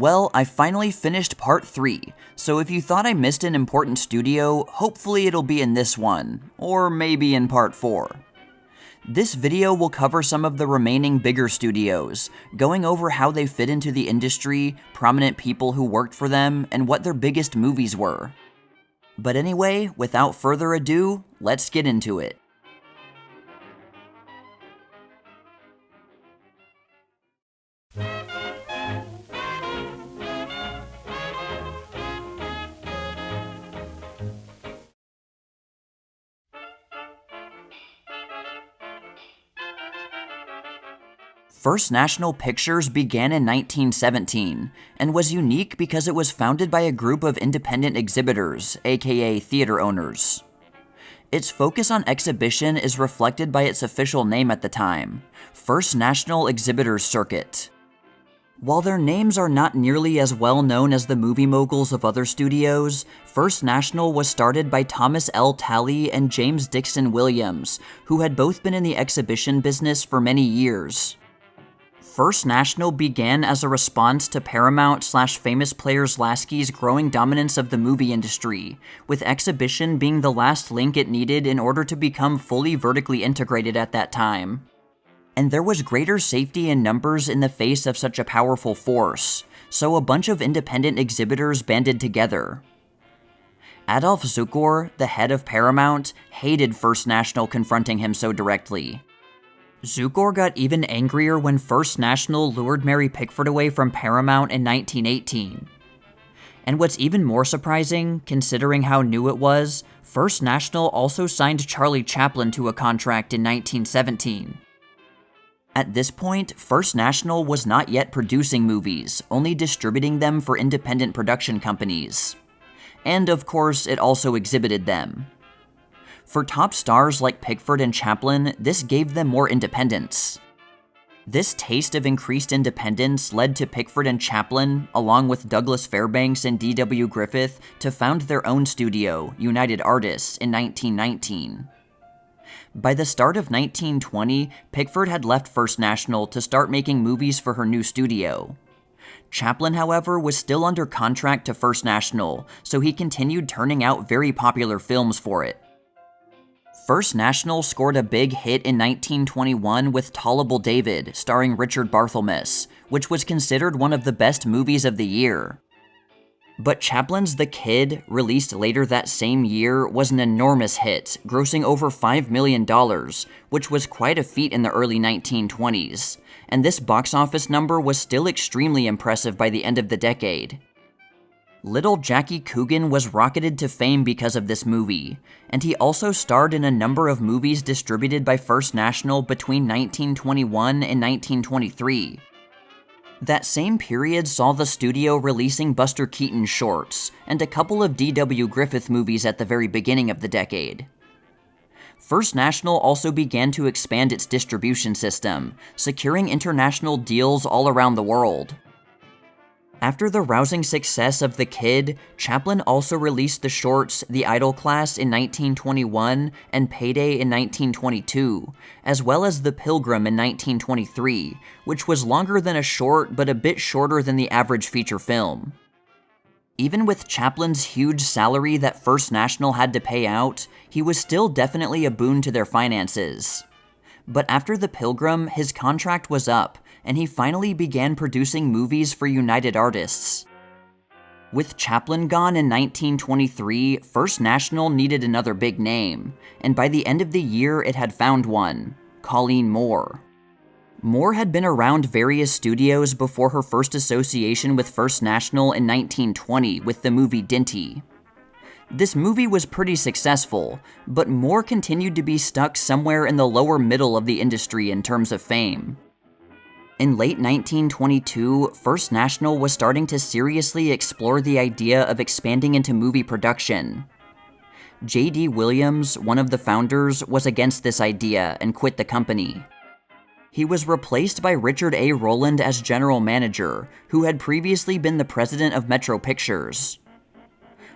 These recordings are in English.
Well, I finally finished part 3, so if you thought I missed an important studio, hopefully it'll be in this one, or maybe in part 4. This video will cover some of the remaining bigger studios, going over how they fit into the industry, prominent people who worked for them, and what their biggest movies were. But anyway, without further ado, let's get into it. First National Pictures began in 1917, and was unique because it was founded by a group of independent exhibitors, aka theater owners. Its focus on exhibition is reflected by its official name at the time, First National Exhibitors Circuit. While their names are not nearly as well known as the movie moguls of other studios, First National was started by Thomas L. Talley and James Dixon Williams, who had both been in the exhibition business for many years. First National began as a response to Paramount/Famous Players Lasky's growing dominance of the movie industry, with exhibition being the last link it needed in order to become fully vertically integrated at that time. And there was greater safety in numbers in the face of such a powerful force, so a bunch of independent exhibitors banded together. Adolf Zukor, the head of Paramount, hated First National confronting him so directly. Zukor got even angrier when First National lured Mary Pickford away from Paramount in 1918. And what's even more surprising, considering how new it was, First National also signed Charlie Chaplin to a contract in 1917. At this point, First National was not yet producing movies, only distributing them for independent production companies. And of course, it also exhibited them. For top stars like Pickford and Chaplin, this gave them more independence. This taste of increased independence led to Pickford and Chaplin, along with Douglas Fairbanks and D.W. Griffith, to found their own studio, United Artists, in 1919. By the start of 1920, Pickford had left First National to start making movies for her new studio. Chaplin, however, was still under contract to First National, so he continued turning out very popular films for it. First National scored a big hit in 1921 with Tollable David, starring Richard Barthelmess, which was considered one of the best movies of the year. But Chaplin's The Kid, released later that same year, was an enormous hit, grossing over $5 million, which was quite a feat in the early 1920s, and this box office number was still extremely impressive by the end of the decade. Little Jackie Coogan was rocketed to fame because of this movie, and he also starred in a number of movies distributed by First National between 1921 and 1923. That same period saw the studio releasing Buster Keaton shorts, and a couple of D.W. Griffith movies at the very beginning of the decade. First National also began to expand its distribution system, securing international deals all around the world. After the rousing success of The Kid, Chaplin also released the shorts The Idol Class in 1921 and Payday in 1922, as well as The Pilgrim in 1923, which was longer than a short but a bit shorter than the average feature film. Even with Chaplin's huge salary that First National had to pay out, he was still definitely a boon to their finances. But after The Pilgrim, his contract was up, and he finally began producing movies for United Artists. With Chaplin gone in 1923, First National needed another big name, and by the end of the year it had found one, Colleen Moore. Moore had been around various studios before her first association with First National in 1920 with the movie Dinty. This movie was pretty successful, but Moore continued to be stuck somewhere in the lower middle of the industry in terms of fame. In late 1922, First National was starting to seriously explore the idea of expanding into movie production. J.D. Williams, one of the founders, was against this idea and quit the company. He was replaced by Richard A. Rowland as general manager, who had previously been the president of Metro Pictures.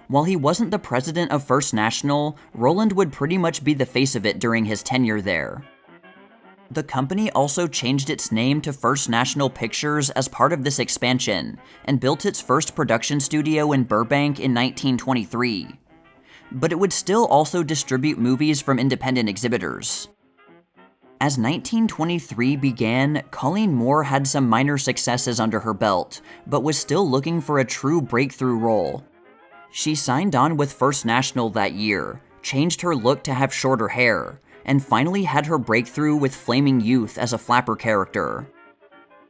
While he wasn't the president of First National, Rowland would pretty much be the face of it during his tenure there. The company also changed its name to First National Pictures as part of this expansion, and built its first production studio in Burbank in 1923. But it would still also distribute movies from independent exhibitors. As 1923 began, Colleen Moore had some minor successes under her belt, but was still looking for a true breakthrough role. She signed on with First National that year, changed her look to have shorter hair, and finally had her breakthrough with Flaming Youth as a flapper character.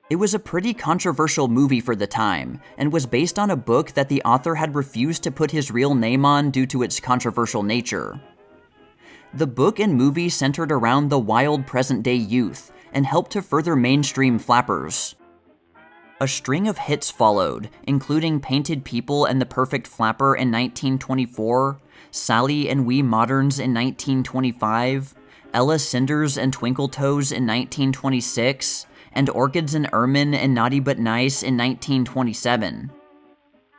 It was a pretty controversial movie for the time, and was based on a book that the author had refused to put his real name on due to its controversial nature. The book and movie centered around the wild present-day youth, and helped to further mainstream flappers. A string of hits followed, including Painted People and The Perfect Flapper in 1924, Sally and We Moderns in 1925, Ella Cinders and Twinkle Toes in 1926, and Orchids and Ermine and Naughty But Nice in 1927.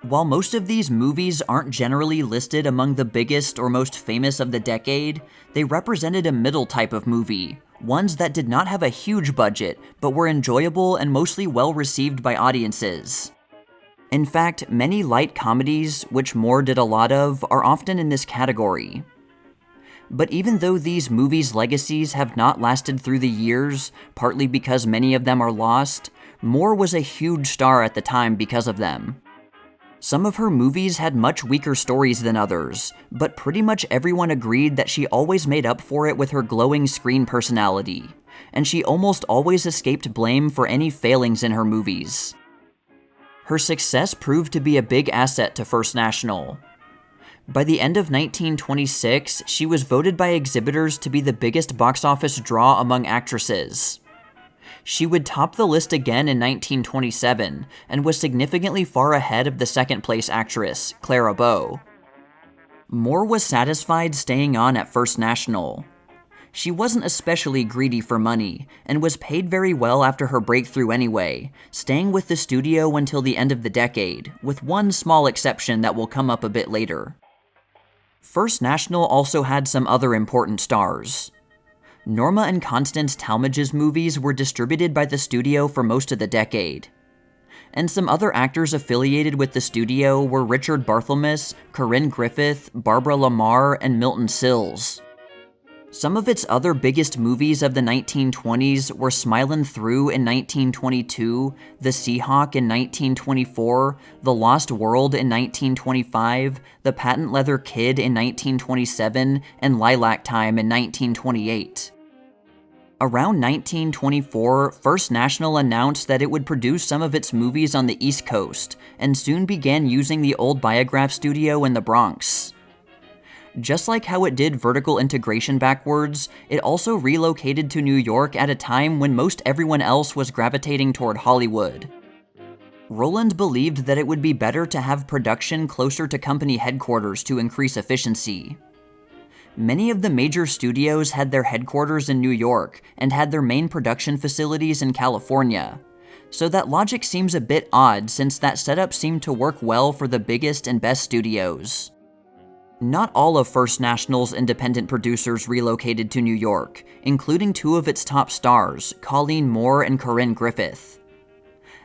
While most of these movies aren't generally listed among the biggest or most famous of the decade, they represented a middle type of movie, ones that did not have a huge budget, but were enjoyable and mostly well-received by audiences. In fact, many light comedies, which Moore did a lot of, are often in this category. But even though these movies' legacies have not lasted through the years, partly because many of them are lost, Moore was a huge star at the time because of them. Some of her movies had much weaker stories than others, but pretty much everyone agreed that she always made up for it with her glowing screen personality, and she almost always escaped blame for any failings in her movies. Her success proved to be a big asset to First National. By the end of 1926, she was voted by exhibitors to be the biggest box office draw among actresses. She would top the list again in 1927, and was significantly far ahead of the second-place actress, Clara Bow. Moore was satisfied staying on at First National. She wasn't especially greedy for money, and was paid very well after her breakthrough anyway, staying with the studio until the end of the decade, with one small exception that will come up a bit later. First National also had some other important stars. Norma and Constance Talmadge's movies were distributed by the studio for most of the decade. And some other actors affiliated with the studio were Richard Barthelmess, Corinne Griffith, Barbara Lamar, and Milton Sills. Some of its other biggest movies of the 1920s were Smilin' Through in 1922, The Seahawk in 1924, The Lost World in 1925, The Patent Leather Kid in 1927, and Lilac Time in 1928. Around 1924, First National announced that it would produce some of its movies on the East Coast, and soon began using the old Biograph studio in the Bronx. Just like how it did vertical integration backwards, it also relocated to New York at a time when most everyone else was gravitating toward Hollywood. Roland believed that it would be better to have production closer to company headquarters to increase efficiency. Many of the major studios had their headquarters in New York, and had their main production facilities in California. So that logic seems a bit odd, since that setup seemed to work well for the biggest and best studios. Not all of First National's independent producers relocated to New York, including two of its top stars, Colleen Moore and Corinne Griffith.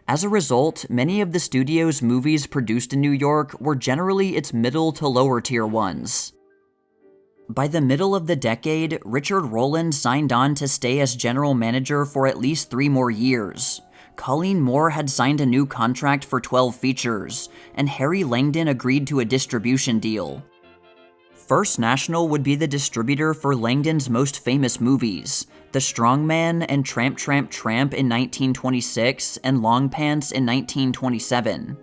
As a result, many of the studio's movies produced in New York were generally its middle to lower tier ones. By the middle of the decade, Richard Roland signed on to stay as general manager for at least 3 more years. Colleen Moore had signed a new contract for 12 features, and Harry Langdon agreed to a distribution deal. First National would be the distributor for Langdon's most famous movies, The Strongman and Tramp, Tramp, Tramp in 1926, and Long Pants in 1927.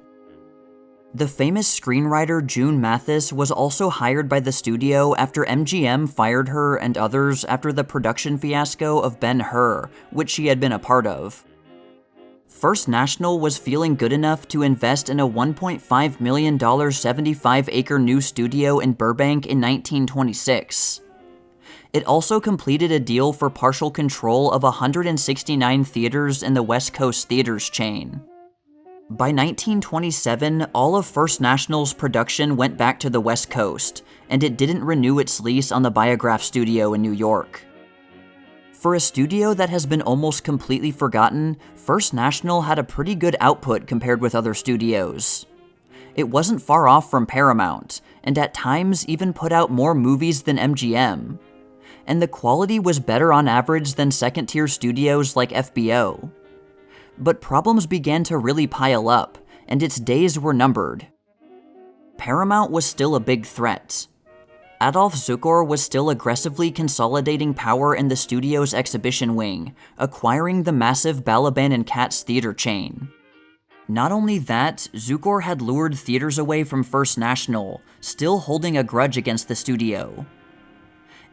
The famous screenwriter June Mathis was also hired by the studio after MGM fired her and others after the production fiasco of Ben-Hur, which she had been a part of. First National was feeling good enough to invest in a $1.5 million 75-acre new studio in Burbank in 1926. It also completed a deal for partial control of 169 theaters in the West Coast Theaters chain. By 1927, all of First National's production went back to the West Coast, and it didn't renew its lease on the Biograph studio in New York. For a studio that has been almost completely forgotten, First National had a pretty good output compared with other studios. It wasn't far off from Paramount, and at times even put out more movies than MGM. And the quality was better on average than second-tier studios like FBO. But problems began to really pile up, and its days were numbered. Paramount was still a big threat. Adolf Zukor was still aggressively consolidating power in the studio's exhibition wing, acquiring the massive Balaban and Katz theater chain. Not only that, Zukor had lured theaters away from First National, still holding a grudge against the studio.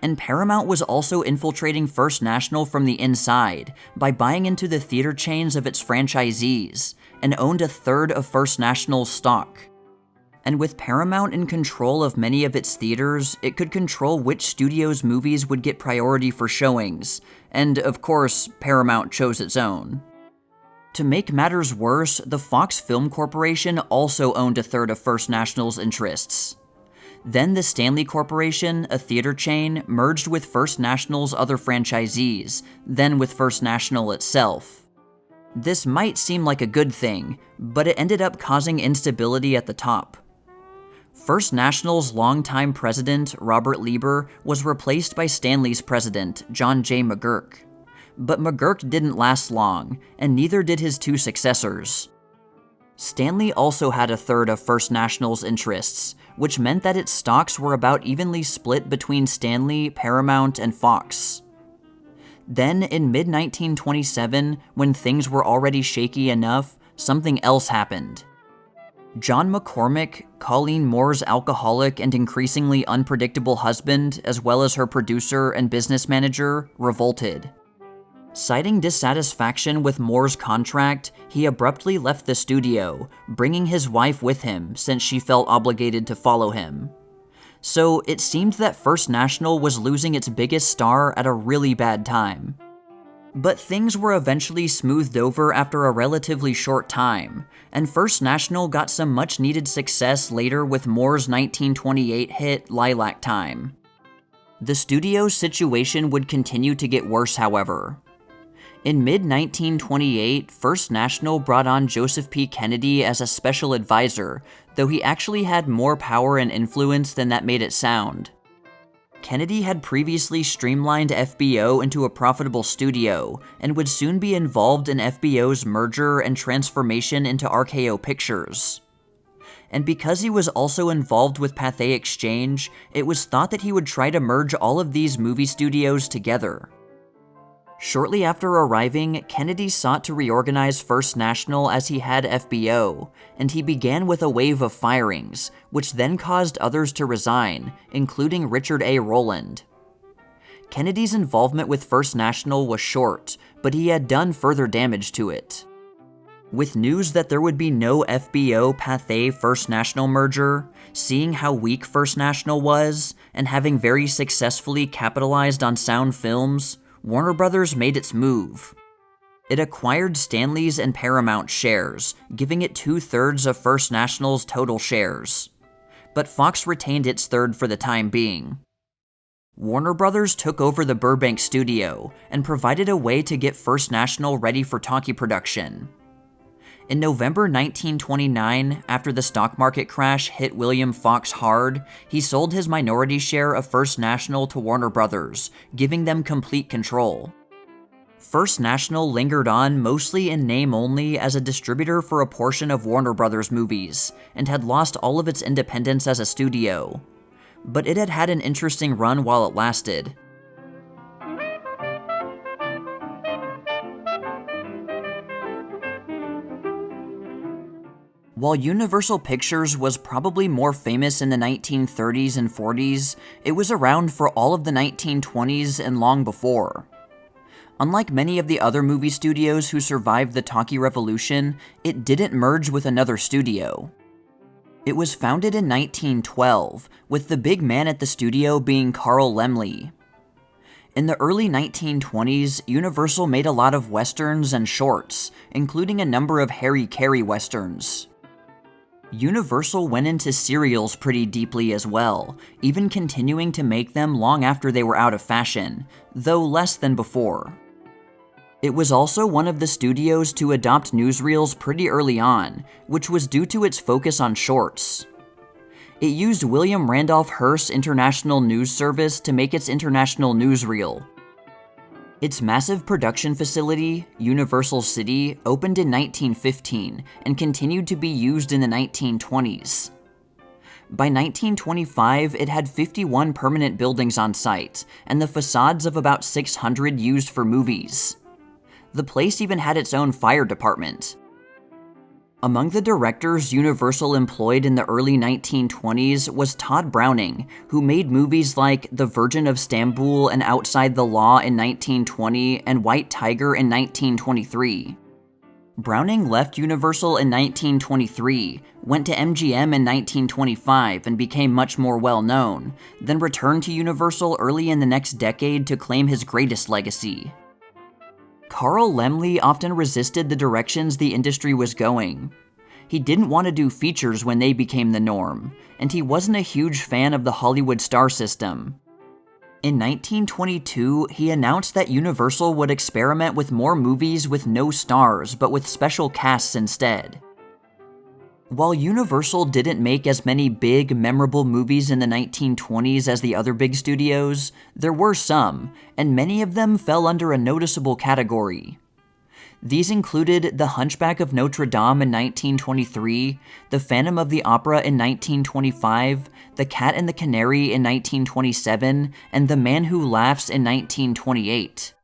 And Paramount was also infiltrating First National from the inside by buying into the theater chains of its franchisees, and owned a third of First National's stock. And with Paramount in control of many of its theaters, it could control which studio's movies would get priority for showings, and of course, Paramount chose its own. To make matters worse, the Fox Film Corporation also owned a third of First National's interests. Then the Stanley Corporation, a theater chain, merged with First National's other franchisees, then with First National itself. This might seem like a good thing, but it ended up causing instability at the top. First National's longtime president, Robert Lieber, was replaced by Stanley's president, John J. McGurk. But McGurk didn't last long, and neither did his two successors. Stanley also had a third of First National's interests, which meant that its stocks were about evenly split between Stanley, Paramount, and Fox. Then, in mid-1927, when things were already shaky enough, something else happened. John McCormick, Colleen Moore's alcoholic and increasingly unpredictable husband, as well as her producer and business manager, revolted. Citing dissatisfaction with Moore's contract, he abruptly left the studio, bringing his wife with him since she felt obligated to follow him. So it seemed that First National was losing its biggest star at a really bad time. But things were eventually smoothed over after a relatively short time, and First National got some much-needed success later with Moore's 1928 hit Lilac Time. The studio's situation would continue to get worse, however. In mid-1928, First National brought on Joseph P. Kennedy as a special advisor, though he actually had more power and influence than that made it sound. Kennedy had previously streamlined FBO into a profitable studio, and would soon be involved in FBO's merger and transformation into RKO Pictures. And because he was also involved with Pathe Exchange, it was thought that he would try to merge all of these movie studios together. Shortly after arriving, Kennedy sought to reorganize First National as he had FBO, and he began with a wave of firings, which then caused others to resign, including Richard A. Rowland. Kennedy's involvement with First National was short, but he had done further damage to it. With news that there would be no FBO-Pathe First National merger, seeing how weak First National was, and having very successfully capitalized on sound films, Warner Brothers made its move. It acquired Stanley's and Paramount shares, giving it 2/3 of First National's total shares. But Fox retained its third for the time being. Warner Brothers took over the Burbank studio and provided a way to get First National ready for talkie production. In November 1929, after the stock market crash hit William Fox hard, he sold his minority share of First National to Warner Brothers, giving them complete control. First National lingered on mostly in name only as a distributor for a portion of Warner Brothers movies, and had lost all of its independence as a studio. But it had had an interesting run while it lasted. While Universal Pictures was probably more famous in the 1930s and 40s, it was around for all of the 1920s and long before. Unlike many of the other movie studios who survived the talkie revolution, it didn't merge with another studio. It was founded in 1912, with the big man at the studio being Carl Laemmle. In the early 1920s, Universal made a lot of westerns and shorts, including a number of Harry Carey westerns. Universal went into serials pretty deeply as well, even continuing to make them long after they were out of fashion, though less than before. It was also one of the studios to adopt newsreels pretty early on, which was due to its focus on shorts. It used William Randolph Hearst's International News Service to make its international newsreel. Its massive production facility, Universal City, opened in 1915 and continued to be used in the 1920s. By 1925, it had 51 permanent buildings on site, and the facades of about 600 used for movies. The place even had its own fire department. Among the directors Universal employed in the early 1920s was Todd Browning, who made movies like The Virgin of Stamboul and Outside the Law in 1920 and White Tiger in 1923. Browning left Universal in 1923, went to MGM in 1925 and became much more well-known, then returned to Universal early in the next decade to claim his greatest legacy. Carl Laemmle often resisted the directions the industry was going. He didn't want to do features when they became the norm, and he wasn't a huge fan of the Hollywood star system. In 1922, he announced that Universal would experiment with more movies with no stars, but with special casts instead. While Universal didn't make as many big, memorable movies in the 1920s as the other big studios, there were some, and many of them fell under a noticeable category. These included The Hunchback of Notre Dame in 1923, The Phantom of the Opera in 1925, The Cat and the Canary in 1927, and The Man Who Laughs in 1928.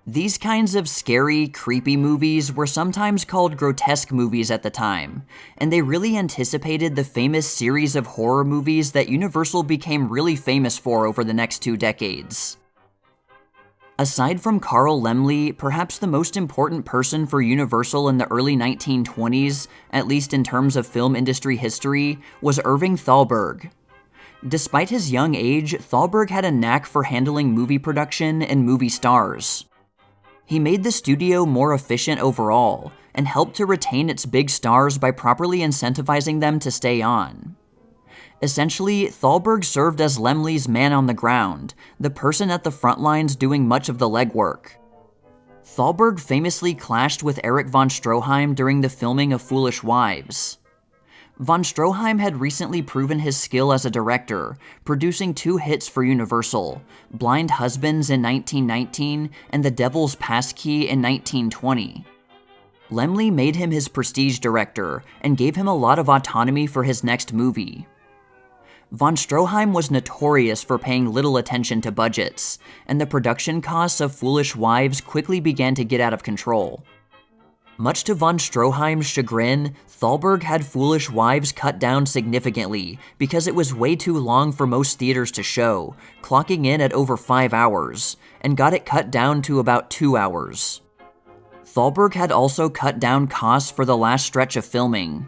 These kinds of scary, creepy movies were sometimes called grotesque movies at the time, and they really anticipated the famous series of horror movies that Universal became really famous for over the next 2 decades. Aside from Carl Laemmle, perhaps the most important person for Universal in the early 1920s, at least in terms of film industry history, was Irving Thalberg. Despite his young age, Thalberg had a knack for handling movie production and movie stars. He made the studio more efficient overall, and helped to retain its big stars by properly incentivizing them to stay on. Essentially, Thalberg served as Laemmle's man on the ground, the person at the front lines doing much of the legwork. Thalberg famously clashed with Erich von Stroheim during the filming of Foolish Wives. Von Stroheim had recently proven his skill as a director, producing 2 hits for Universal, Blind Husbands in 1919 and The Devil's Passkey in 1920. Laemmle made him his prestige director and gave him a lot of autonomy for his next movie. Von Stroheim was notorious for paying little attention to budgets, and the production costs of Foolish Wives quickly began to get out of control. Much to von Stroheim's chagrin, Thalberg had Foolish Wives cut down significantly because it was way too long for most theaters to show, clocking in at over 5 hours, and got it cut down to about 2 hours. Thalberg had also cut down costs for the last stretch of filming.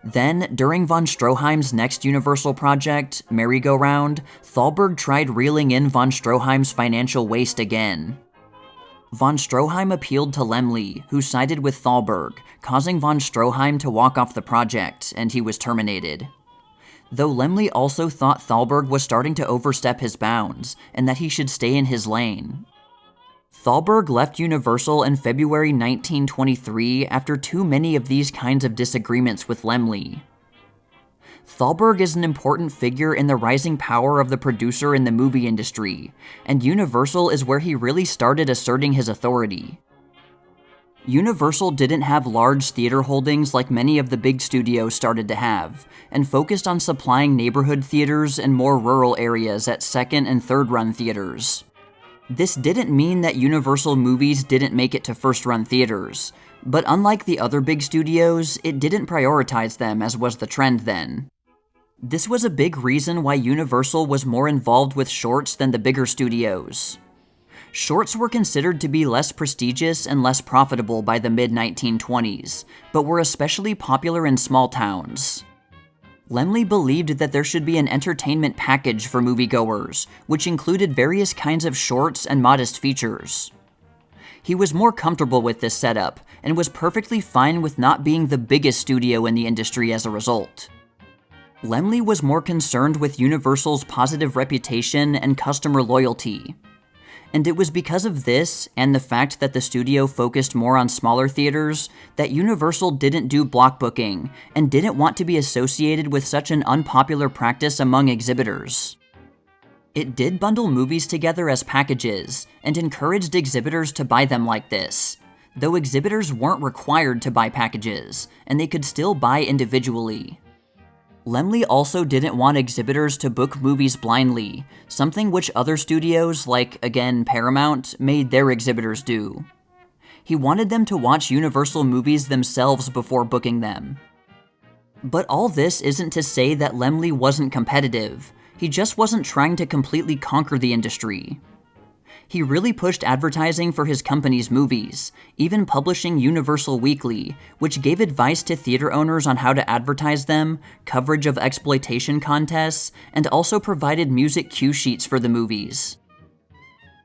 Then, during von Stroheim's next Universal project, Merry-Go-Round, Thalberg tried reeling in von Stroheim's financial waste again. Von Stroheim appealed to Laemmle, who sided with Thalberg, causing von Stroheim to walk off the project, and he was terminated. Though Laemmle also thought Thalberg was starting to overstep his bounds, and that he should stay in his lane. Thalberg left Universal in February 1923 after too many of these kinds of disagreements with Laemmle. Thalberg is an important figure in the rising power of the producer in the movie industry, and Universal is where he really started asserting his authority. Universal didn't have large theater holdings like many of the big studios started to have, and focused on supplying neighborhood theaters and more rural areas at second and third-run theaters. This didn't mean that Universal movies didn't make it to first-run theaters, but unlike the other big studios, it didn't prioritize them as was the trend then. This was a big reason why Universal was more involved with shorts than the bigger studios. Shorts were considered to be less prestigious and less profitable by the mid-1920s, but were especially popular in small towns. Laemmle believed that there should be an entertainment package for moviegoers, which included various kinds of shorts and modest features. He was more comfortable with this setup, and was perfectly fine with not being the biggest studio in the industry as a result. Laemmle was more concerned with Universal's positive reputation and customer loyalty. And it was because of this, and the fact that the studio focused more on smaller theaters, that Universal didn't do block booking, and didn't want to be associated with such an unpopular practice among exhibitors. It did bundle movies together as packages, and encouraged exhibitors to buy them like this, though exhibitors weren't required to buy packages, and they could still buy individually. Laemmle also didn't want exhibitors to book movies blindly, something which other studios, like, again, Paramount, made their exhibitors do. He wanted them to watch Universal movies themselves before booking them. But all this isn't to say that Laemmle wasn't competitive. He just wasn't trying to completely conquer the industry. He really pushed advertising for his company's movies, even publishing Universal Weekly, which gave advice to theater owners on how to advertise them, coverage of exploitation contests, and also provided music cue sheets for the movies.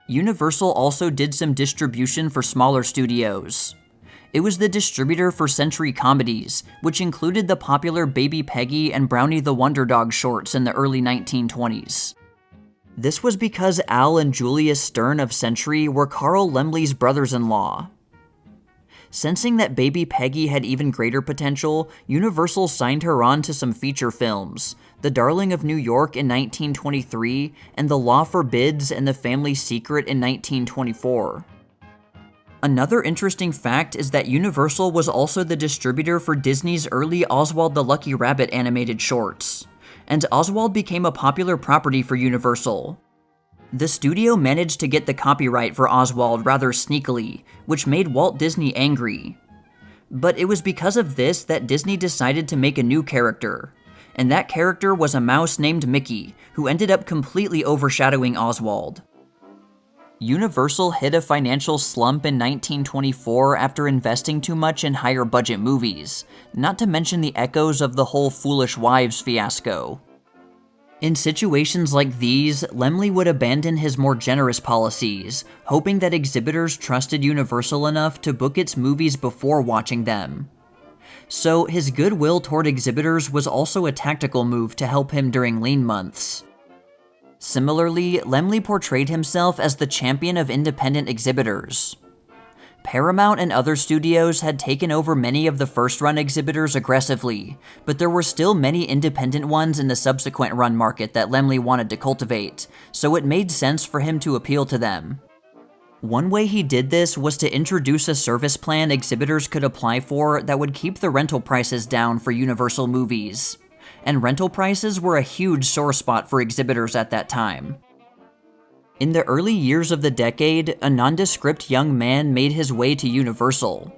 Universal also did some distribution for smaller studios. It was the distributor for Century Comedies, which included the popular Baby Peggy and Brownie the Wonder Dog shorts in the early 1920s. This was because Al and Julius Stern of Century were Carl Laemmle's brothers-in-law. Sensing that Baby Peggy had even greater potential, Universal signed her on to some feature films, The Darling of New York in 1923, and The Law Forbids and The Family Secret in 1924. Another interesting fact is that Universal was also the distributor for Disney's early Oswald the Lucky Rabbit animated shorts, and Oswald became a popular property for Universal. The studio managed to get the copyright for Oswald rather sneakily, which made Walt Disney angry. But it was because of this that Disney decided to make a new character, and that character was a mouse named Mickey, who ended up completely overshadowing Oswald. Universal hit a financial slump in 1924 after investing too much in higher budget movies, not to mention the echoes of the whole Foolish Wives fiasco. In situations like these, Laemmle would abandon his more generous policies, hoping that exhibitors trusted Universal enough to book its movies before watching them. So his goodwill toward exhibitors was also a tactical move to help him during lean months. Similarly, Laemmle portrayed himself as the champion of independent exhibitors. Paramount and other studios had taken over many of the first-run exhibitors aggressively, but there were still many independent ones in the subsequent run market that Laemmle wanted to cultivate, so it made sense for him to appeal to them. One way he did this was to introduce a service plan exhibitors could apply for that would keep the rental prices down for Universal movies. And rental prices were a huge sore spot for exhibitors at that time. In the early years of the decade, a nondescript young man made his way to Universal.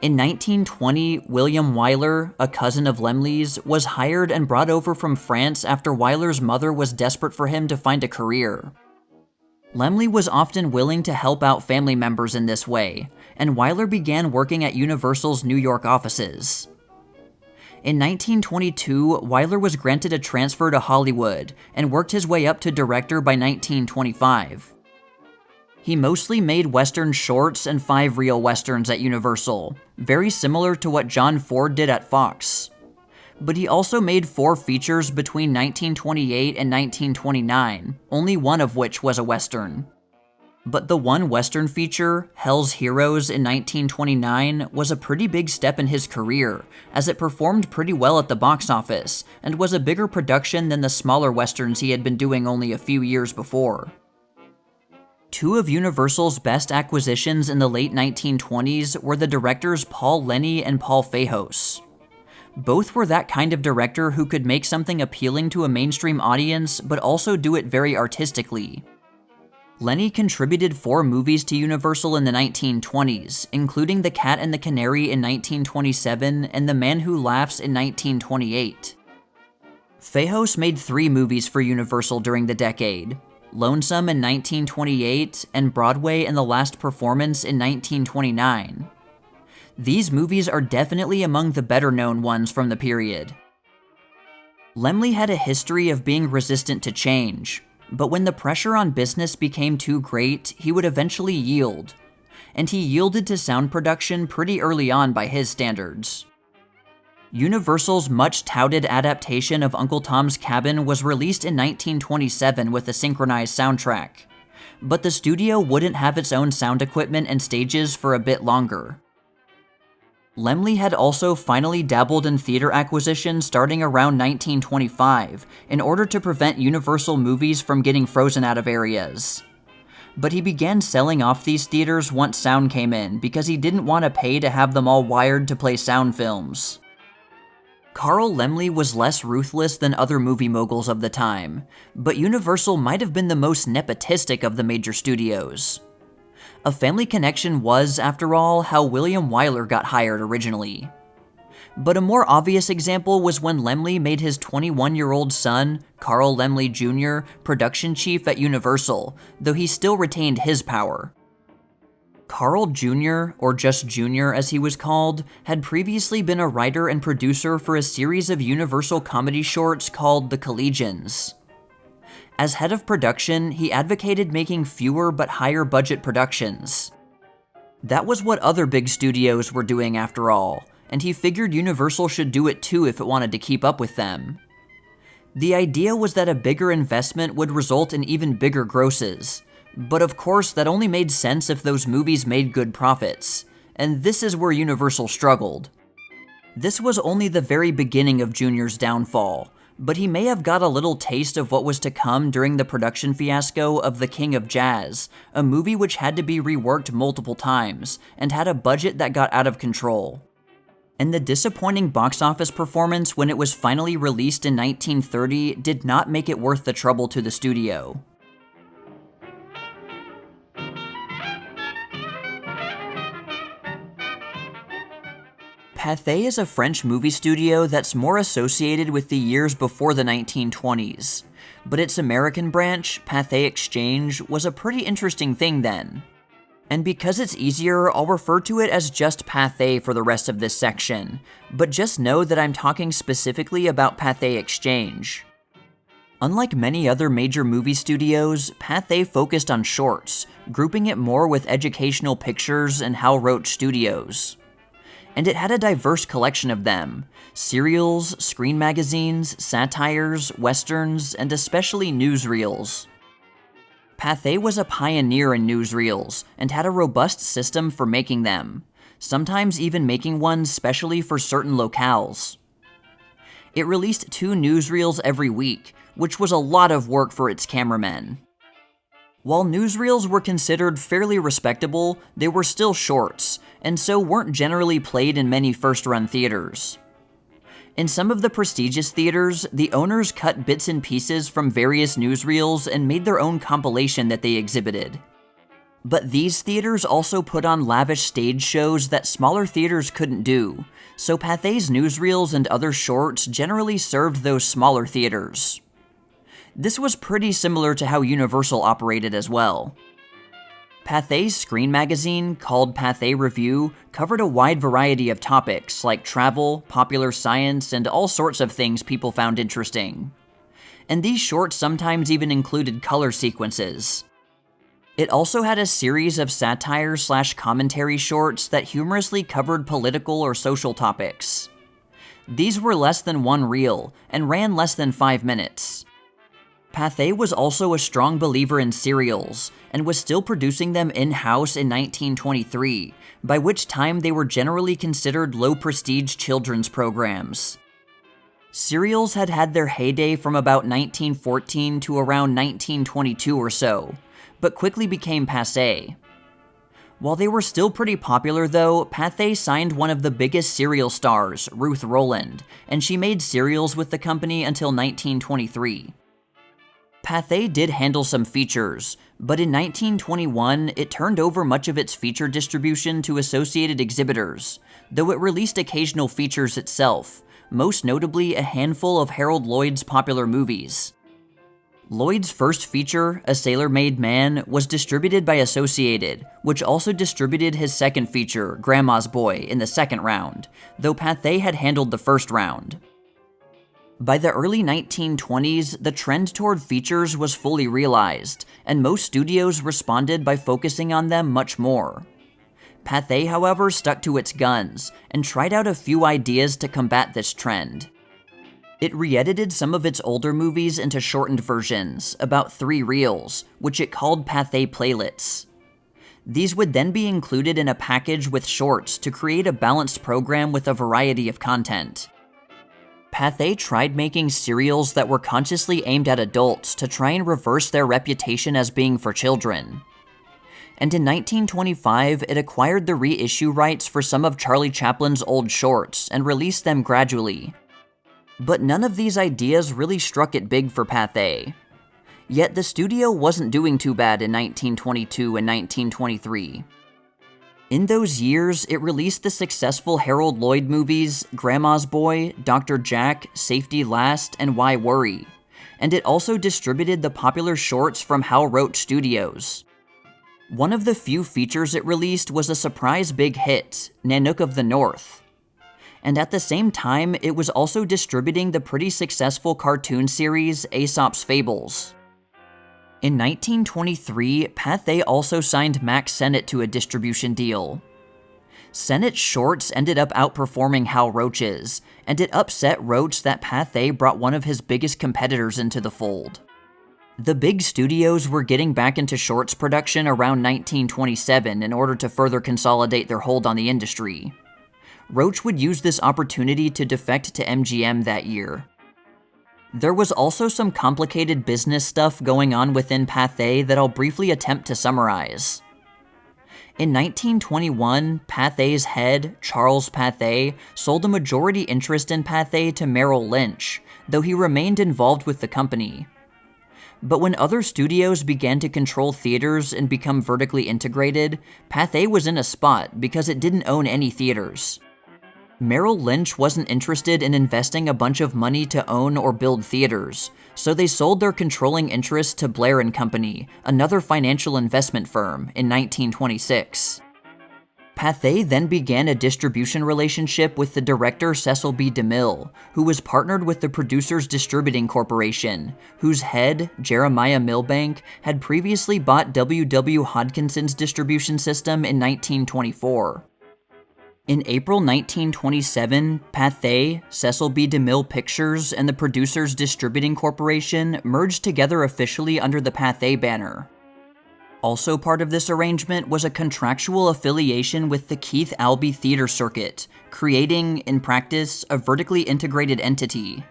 In 1920, William Wyler, a cousin of Laemmle's, was hired and brought over from France after Wyler's mother was desperate for him to find a career. Laemmle was often willing to help out family members in this way, and Wyler began working at Universal's New York offices. In 1922, Wyler was granted a transfer to Hollywood and worked his way up to director by 1925. He mostly made Western shorts and 5-reel Westerns at Universal, very similar to what John Ford did at Fox. But he also made 4 features between 1928 and 1929, only one of which was a Western. But the one Western feature, Hell's Heroes in 1929, was a pretty big step in his career, as it performed pretty well at the box office, and was a bigger production than the smaller Westerns he had been doing only a few years before. 2 of Universal's best acquisitions in the late 1920s were the directors Paul Lenny and Paul Fajos. Both were that kind of director who could make something appealing to a mainstream audience, but also do it very artistically. Lenny contributed 4 movies to Universal in the 1920s, including The Cat and the Canary in 1927 and The Man Who Laughs in 1928. Fajos made 3 movies for Universal during the decade, Lonesome in 1928 and Broadway and the Last Performance in 1929. These movies are definitely among the better-known ones from the period. Laemmle had a history of being resistant to change, but when the pressure on business became too great, he would eventually yield. and he yielded to sound production pretty early on by his standards. Universal's much-touted adaptation of Uncle Tom's Cabin was released in 1927 with a synchronized soundtrack, but the studio wouldn't have its own sound equipment and stages for a bit longer. Laemmle had also finally dabbled in theater acquisition starting around 1925 in order to prevent Universal movies from getting frozen out of areas. But he began selling off these theaters once sound came in because he didn't want to pay to have them all wired to play sound films. Carl Laemmle was less ruthless than other movie moguls of the time, but Universal might have been the most nepotistic of the major studios. A family connection was, after all, how William Wyler got hired originally. But a more obvious example was when Laemmle made his 21-year-old son, Carl Laemmle Jr., production chief at Universal, though he still retained his power. Carl Jr., or just Jr. as he was called, had previously been a writer and producer for a series of Universal comedy shorts called The Collegians. As head of production, he advocated making fewer but higher budget productions. That was what other big studios were doing after all, and he figured Universal should do it too if it wanted to keep up with them. The idea was that a bigger investment would result in even bigger grosses, but of course that only made sense if those movies made good profits, and this is where Universal struggled. This was only the very beginning of Junior's downfall, but he may have got a little taste of what was to come during the production fiasco of The King of Jazz, a movie which had to be reworked multiple times, and had a budget that got out of control. And the disappointing box office performance when it was finally released in 1930 did not make it worth the trouble to the studio. Pathe is a French movie studio that's more associated with the years before the 1920s, but its American branch, Pathe Exchange, was a pretty interesting thing then. And because it's easier, I'll refer to it as just Pathe for the rest of this section, but just know that I'm talking specifically about Pathe Exchange. Unlike many other major movie studios, Pathe focused on shorts, grouping it more with Educational Pictures and Hal Roach Studios. And it had a diverse collection of them: serials, screen magazines, satires, westerns, and especially newsreels. Pathe was a pioneer in newsreels, and had a robust system for making them, sometimes even making ones specially for certain locales. It released 2 newsreels every week, which was a lot of work for its cameramen. While newsreels were considered fairly respectable, they were still shorts, and so weren't generally played in many first-run theaters. In some of the prestigious theaters, the owners cut bits and pieces from various newsreels and made their own compilation that they exhibited. But these theaters also put on lavish stage shows that smaller theaters couldn't do, so Pathe's newsreels and other shorts generally served those smaller theaters. This was pretty similar to how Universal operated as well. Pathe's screen magazine, called Pathe Review, covered a wide variety of topics like travel, popular science, and all sorts of things people found interesting. And these shorts sometimes even included color sequences. It also had a series of satire/commentary shorts that humorously covered political or social topics. These were less than 1 reel, and ran less than 5 minutes. Pathe was also a strong believer in serials, and was still producing them in-house in 1923, by which time they were generally considered low-prestige children's programs. Serials had had their heyday from about 1914 to around 1922 or so, but quickly became passé. While they were still pretty popular though, Pathe signed one of the biggest serial stars, Ruth Roland, and she made serials with the company until 1923. Pathe did handle some features, but in 1921, it turned over much of its feature distribution to Associated Exhibitors, though it released occasional features itself, most notably a handful of Harold Lloyd's popular movies. Lloyd's first feature, A Sailor-Made Man, was distributed by Associated, which also distributed his second feature, Grandma's Boy, in the second round, though Pathe had handled the first round. By the early 1920s, the trend toward features was fully realized, and most studios responded by focusing on them much more. Pathe, however, stuck to its guns and tried out a few ideas to combat this trend. It re-edited some of its older movies into shortened versions, about 3 reels, which it called Pathe Playlets. These would then be included in a package with shorts to create a balanced program with a variety of content. Pathe tried making serials that were consciously aimed at adults to try and reverse their reputation as being for children. And in 1925, it acquired the reissue rights for some of Charlie Chaplin's old shorts and released them gradually. But none of these ideas really struck it big for Pathe. Yet the studio wasn't doing too bad in 1922 and 1923. In those years, it released the successful Harold Lloyd movies Grandma's Boy, Dr. Jack, Safety Last, and Why Worry, and it also distributed the popular shorts from Hal Roach Studios. One of the few features it released was a surprise big hit, Nanook of the North. And at the same time, it was also distributing the pretty successful cartoon series Aesop's Fables. In 1923, Pathe also signed Max Sennett to a distribution deal. Sennett's shorts ended up outperforming Hal Roach's, and it upset Roach that Pathe brought one of his biggest competitors into the fold. The big studios were getting back into shorts production around 1927 in order to further consolidate their hold on the industry. Roach would use this opportunity to defect to MGM that year. There was also some complicated business stuff going on within Pathe that I'll briefly attempt to summarize. In 1921, Pathe's head, Charles Pathe, sold a majority interest in Pathe to Merrill Lynch, though he remained involved with the company. But when other studios began to control theaters and become vertically integrated, Pathe was in a spot because it didn't own any theaters. Merrill Lynch wasn't interested in investing a bunch of money to own or build theaters, so they sold their controlling interest to Blair & Company, another financial investment firm, in 1926. Pathe then began a distribution relationship with the director Cecil B. DeMille, who was partnered with the Producers Distributing Corporation, whose head, Jeremiah Milbank, had previously bought W. W. Hodkinson's distribution system in 1924. In April 1927, Pathe, Cecil B. DeMille Pictures, and the Producers Distributing Corporation merged together officially under the Pathe banner. Also part of this arrangement was a contractual affiliation with the Keith Albee Theater Circuit, creating, in practice, a vertically integrated entity.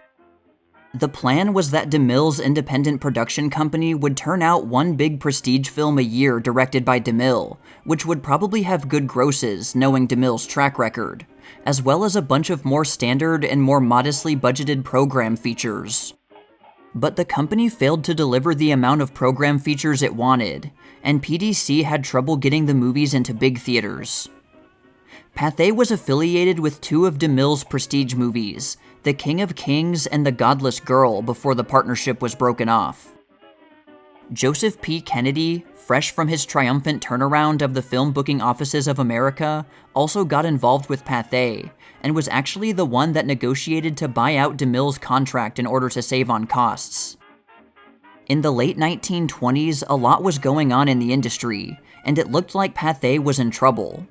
The plan was that DeMille's independent production company would turn out one big prestige film a year directed by DeMille, which would probably have good grosses, knowing DeMille's track record, as well as a bunch of more standard and more modestly budgeted program features. But the company failed to deliver the amount of program features it wanted, and PDC had trouble getting the movies into big theaters. Pathe was affiliated with 2 of DeMille's prestige movies, The King of Kings and The Godless Girl, before the partnership was broken off. Joseph P. Kennedy, fresh from his triumphant turnaround of the Film Booking Offices of America, also got involved with Pathe, and was actually the one that negotiated to buy out DeMille's contract in order to save on costs. In the late 1920s, a lot was going on in the industry, and it looked like Pathe was in trouble.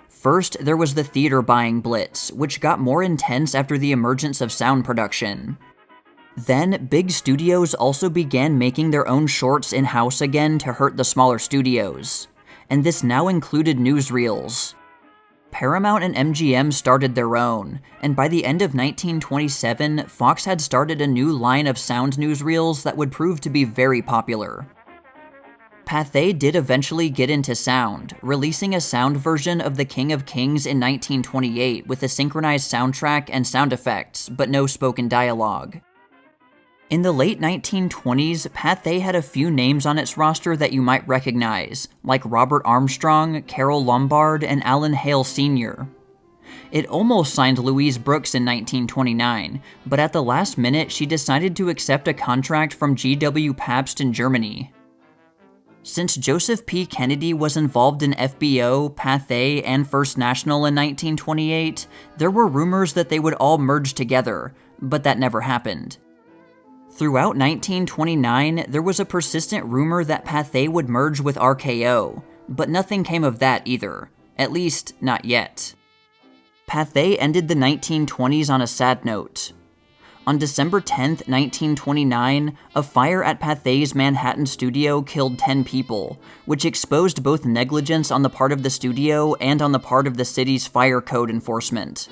First, there was the theater buying blitz, which got more intense after the emergence of sound production. Then, big studios also began making their own shorts in-house again to hurt the smaller studios, and this now included newsreels. Paramount and MGM started their own, and by the end of 1927, Fox had started a new line of sound newsreels that would prove to be very popular. Pathe did eventually get into sound, releasing a sound version of The King of Kings in 1928 with a synchronized soundtrack and sound effects, but no spoken dialogue. In the late 1920s, Pathe had a few names on its roster that you might recognize, like Robert Armstrong, Carole Lombard, and Alan Hale Sr. It almost signed Louise Brooks in 1929, but at the last minute she decided to accept a contract from G.W. Pabst in Germany. Since Joseph P. Kennedy was involved in FBO, Pathe, and First National in 1928, there were rumors that they would all merge together, but that never happened. Throughout 1929, there was a persistent rumor that Pathe would merge with RKO, but nothing came of that either, At least, not yet. Pathe ended the 1920s on a sad note. On December 10, 1929, a fire at Pathe's Manhattan studio killed 10 people, which exposed both negligence on the part of the studio and on the part of the city's fire code enforcement.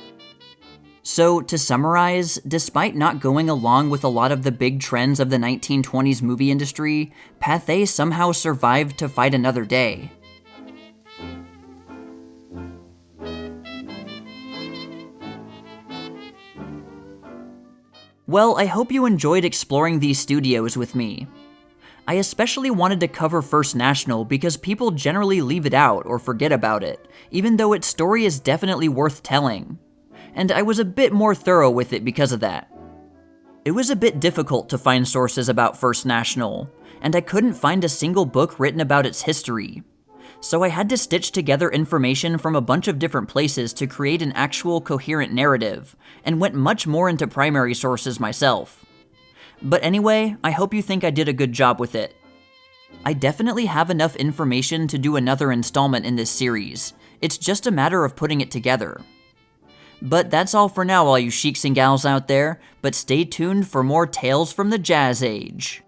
So, to summarize, despite not going along with a lot of the big trends of the 1920s movie industry, Pathe somehow survived to fight another day. Well, I hope you enjoyed exploring these studios with me. I especially wanted to cover First National because people generally leave it out or forget about it, even though its story is definitely worth telling. And I was a bit more thorough with it because of that. It was a bit difficult to find sources about First National, and I couldn't find a single book written about its history. So I had to stitch together information from a bunch of different places to create an actual coherent narrative, and went much more into primary sources myself. But anyway, I hope you think I did a good job with it. I definitely have enough information to do another installment in this series. It's just a matter of putting it together. But that's all for now, all you sheiks and gals out there, but stay tuned for more tales from the Jazz Age.